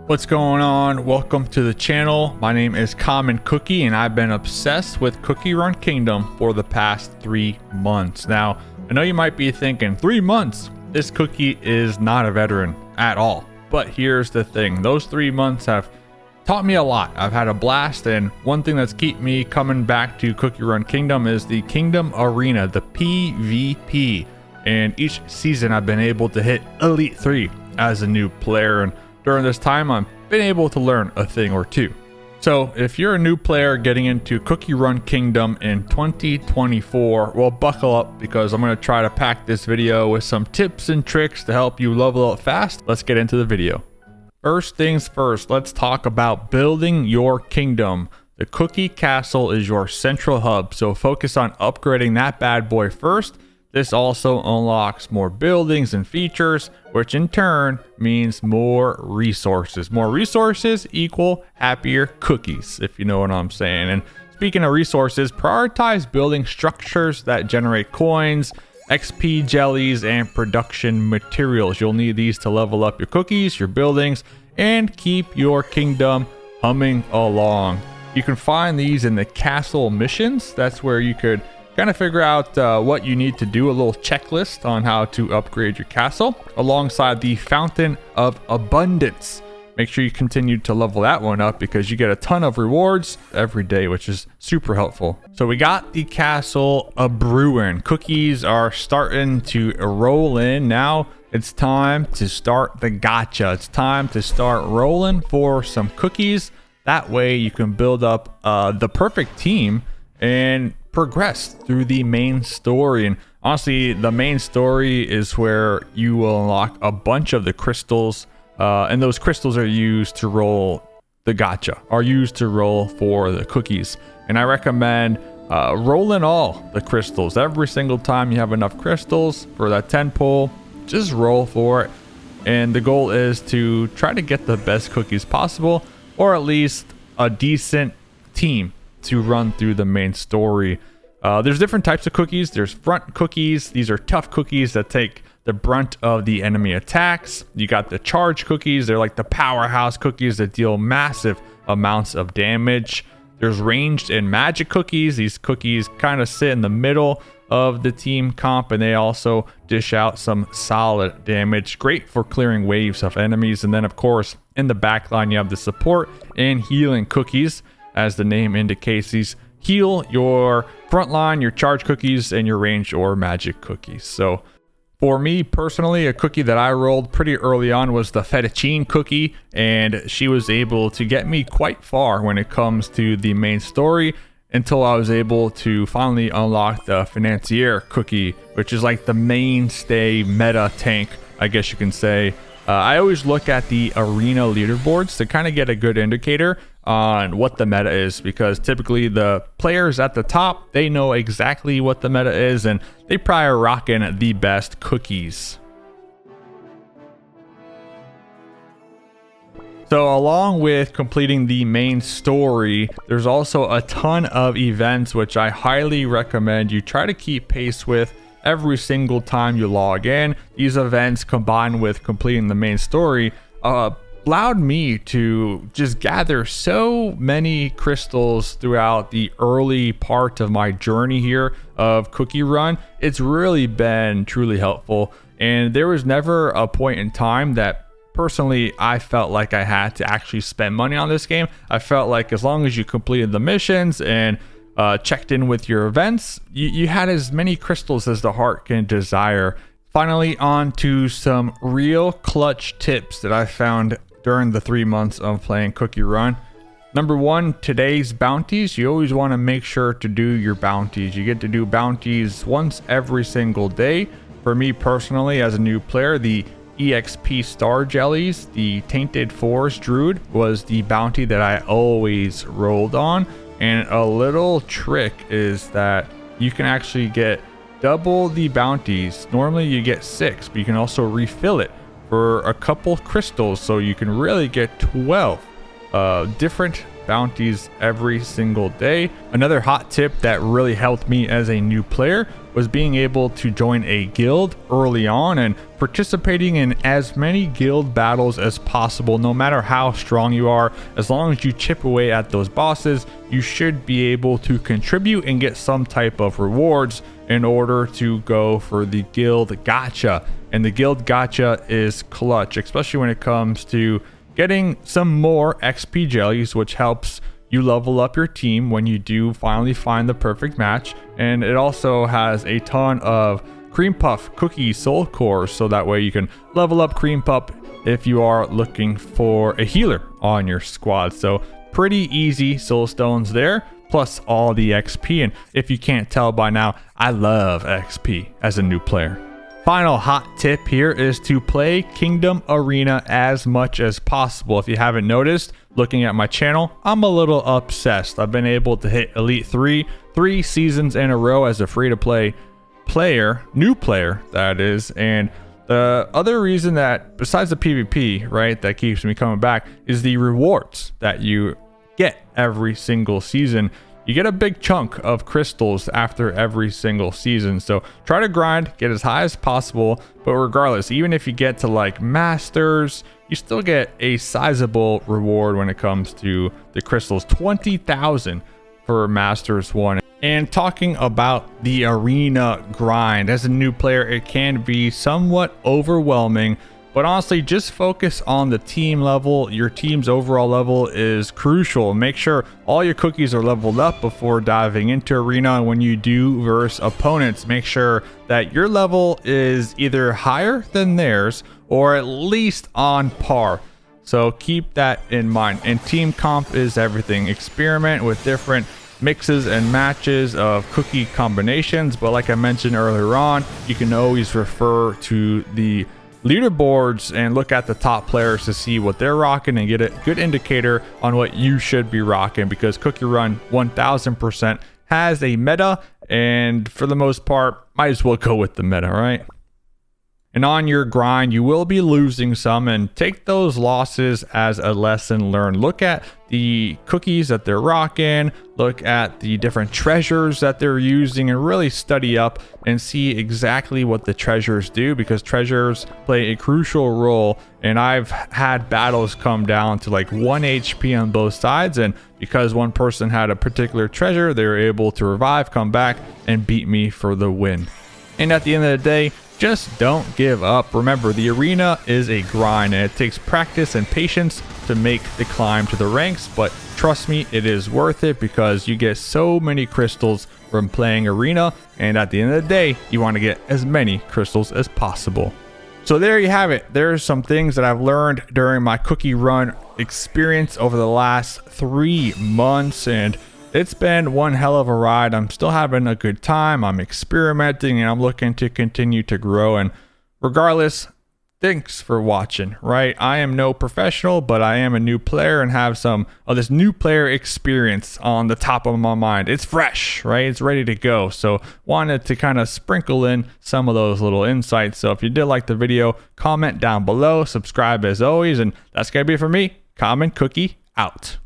What's going on? Welcome to the channel. My name is Common Cookie and I've been obsessed with Cookie Run Kingdom for the past 3 months. Now, I know you might be thinking 3 months, this cookie is not a veteran at all. But here's the thing, those 3 months have taught me a lot. I've had a blast, and one thing that's kept me coming back to Cookie Run Kingdom is the Kingdom Arena, the PvP. And each season I've been able to hit Elite 3 as a new player, and during this time I've been able to learn a thing or two. So if you're a new player getting into Cookie Run Kingdom in 2024, well, buckle up, because I'm going to try to pack this video with some tips and tricks to help you level up fast. Let's get into the video. First things first, let's talk about building your kingdom. The Cookie Castle is your central hub, so focus on upgrading that bad boy first. This also unlocks more buildings and features, which in turn means more resources. More resources equal happier cookies, if you know what I'm saying. And speaking of resources, prioritize building structures that generate coins, XP jellies, and production materials. You'll need these to level up your cookies, your buildings, and keep your kingdom humming along. You can find these in the castle missions. That's where you could kind of figure out what you need to do, a little checklist on how to upgrade your castle, alongside the Fountain of Abundance. Make sure you continue to level that one up, because you get a ton of rewards every day, which is super helpful. So we got the castle a-brewing. Cookies are starting to roll in. Now it's time to start the gacha. It's time to start rolling for some cookies. That way you can build up the perfect team and progress through the main story. And honestly, the main story is where you will unlock a bunch of the crystals, and those crystals are used to roll the gacha, are used to roll for the cookies. And I recommend rolling all the crystals every single time you have enough crystals for that 10 pull. Just roll for it, and the goal is to try to get the best cookies possible, or at least a decent team to run through the main story. There's different types of cookies. There's front cookies. These are tough cookies that take the brunt of the enemy attacks. You got the charge cookies. They're like the powerhouse cookies that deal massive amounts of damage. There's ranged and magic cookies. These cookies kind of sit in the middle of the team comp, and they also dish out some solid damage. Great for clearing waves of enemies. And then of course in the back line you have the support and healing cookies. As the name indicates, these heal your front line, your charge cookies, and your range or magic cookies. So for me personally, a cookie that I rolled pretty early on was the fettuccine cookie, and she was able to get me quite far when it comes to the main story, until I was able to finally unlock the financier cookie, which is like the mainstay meta tank, I guess you can say. I always look at the arena leaderboards to kind of get a good indicator on what the meta is, because typically the players at the top, they know exactly what the meta is, and they probably are rocking the best cookies. So along with completing the main story, there's also a ton of events which I highly recommend you try to keep pace with every single time you log in. These events, combined with completing the main story, allowed me to just gather so many crystals throughout the early part of my journey here of Cookie Run. It's really been truly helpful, and there was never a point in time that personally I felt like I had to actually spend money on this game. I felt like as long as you completed the missions and checked in with your events, you had as many crystals as the heart can desire. Finally, on to some real clutch tips that I found during the 3 months of playing Cookie Run. Number one, today's bounties. You always want to make sure to do your bounties. You get to do bounties once every single day. For me personally, as a new player, the EXP star jellies, the Tainted Forest Druid, was the bounty that I always rolled on. And a little trick is that you can actually get double the bounties. Normally you get 6, but you can also refill it for a couple crystals, so you can really get 12 different bounties every single day. Another hot tip that really helped me as a new player was being able to join a guild early on and participating in as many guild battles as possible. No matter how strong you are, as long as you chip away at those bosses, you should be able to contribute and get some type of rewards in order to go for the guild gacha. And the guild gacha is clutch, especially when it comes to getting some more XP jellies, which helps you level up your team when you do finally find the perfect match. And it also has a ton of cream puff cookie soul cores, so that way you can level up cream puff if you are looking for a healer on your squad. So pretty easy soul stones there, plus all the XP. And if you can't tell by now, I love XP as a new player. Final hot tip here is to play Kingdom Arena as much as possible. If you haven't noticed, looking at my channel, I'm a little obsessed. I've been able to hit Elite 3 seasons in a row as a free-to-play player, new player that is. And the other reason that, besides the PvP, right, that keeps me coming back, is the rewards that you get every single season. You get a big chunk of crystals after every single season. So try to grind, get as high as possible. But regardless, even if you get to like Masters, you still get a sizable reward when it comes to the crystals. 20,000 for Masters 1. And talking about the arena grind, as a new player, it can be somewhat overwhelming. But honestly, just focus on the team level. Your team's overall level is crucial. Make sure all your cookies are leveled up before diving into arena. And when you do verse opponents, make sure that your level is either higher than theirs or at least on par. So keep that in mind. And team comp is everything. Experiment with different mixes and matches of cookie combinations. But like I mentioned earlier on, you can always refer to the leaderboards and look at the top players to see what they're rocking and get a good indicator on what you should be rocking, because Cookie Run 1000% has a meta, and for the most part, might as well go with the meta, right? And on your grind, you will be losing some, and take those losses as a lesson learned. Look at the cookies that they're rocking, look at the different treasures that they're using, and really study up and see exactly what the treasures do, because treasures play a crucial role. And I've had battles come down to like 1 HP on both sides, and because one person had a particular treasure, they were able to revive, come back, and beat me for the win. And at the end of the day, just don't give up. Remember, the arena is a grind, and it takes practice and patience to make the climb to the ranks, but trust me, it is worth it, because you get so many crystals from playing arena, and at the end of the day, you want to get as many crystals as possible. So there you have it. There's some things that I've learned during my Cookie Run experience over the last 3 months, and it's been one hell of a ride. I'm still having a good time. I'm experimenting, and I'm looking to continue to grow. And regardless, thanks for watching, right? I am no professional, but I am a new player and have some of this new player experience on the top of my mind. It's fresh, right? It's ready to go. So wanted to kind of sprinkle in some of those little insights. So if you did like the video, comment down below, subscribe as always. And that's going to be it for me. Common Cookie out.